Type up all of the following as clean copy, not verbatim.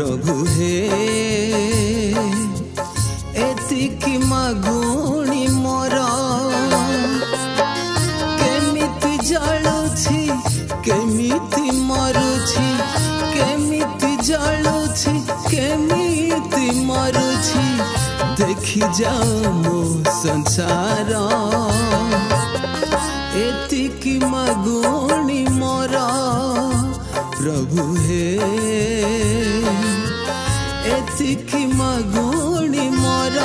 प्रभु हे एतिकी मागुणी मोर केमिति जलुछि केमिति मरुछि केमिति जलुछि केमिति मरुछि देखि जाओ मो संसार एतिकी मागुणी मोर प्रभु हे एतिकी मागुणी मोर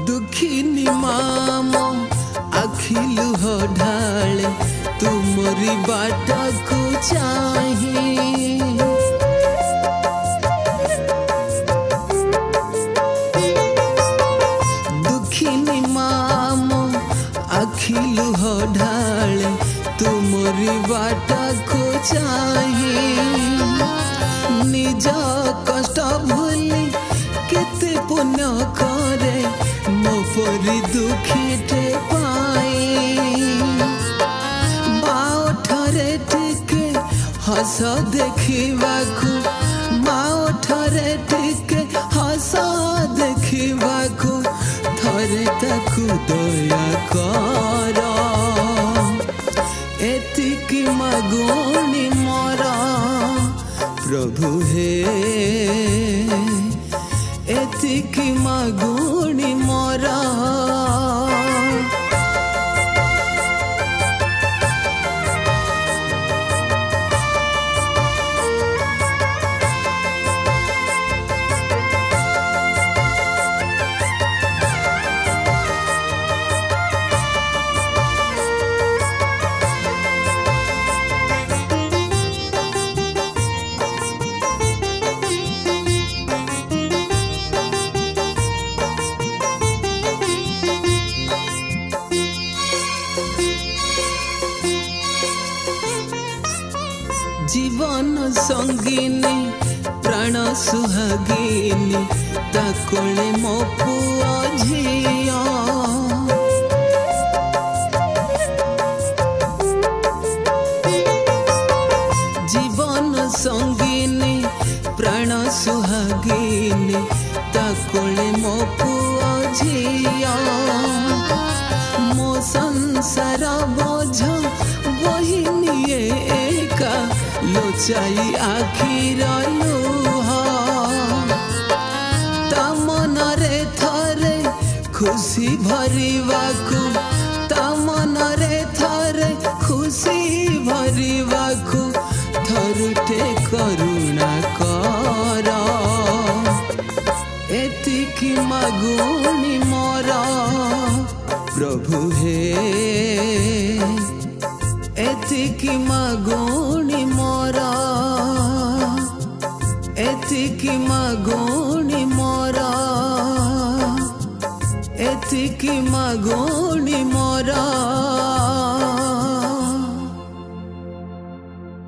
दुखिनी मामो अखिलु हो ढाले तुमरी बाट को चाही दुखिनी मामो अखिलु हो ढाले तुमरी बाट को चाही निज कष्ट भूली केते पुण्य करे मोपरी दुखीटे पाई माओ ठरे टिके हस देखिबाकू माओ ठरे टिके हस देखिबाकू थरे ताकू दया कर एतिकी मागुणी मोर प्रभु हे एतिकी मागुणी मोर जीवन संगिनी प्राण सुहागिनी ताकोले मो पुआ झिया जीवन संगिनी प्राण सुहागिनी ताकोले मो पुआ झिया मो संसार बोझ बहिनी एका लोचाई आखिर लुह ता मनरे थरे खुशी भरिबाकू ता मनरे थरे खुशी भरिबाकू थरुटे करुणा कर एतिकी मागुणी मोर प्रभु हे एतिकी मागुणी मोर एतिकी मागुणी मोर एतिकी मागुणी मोर।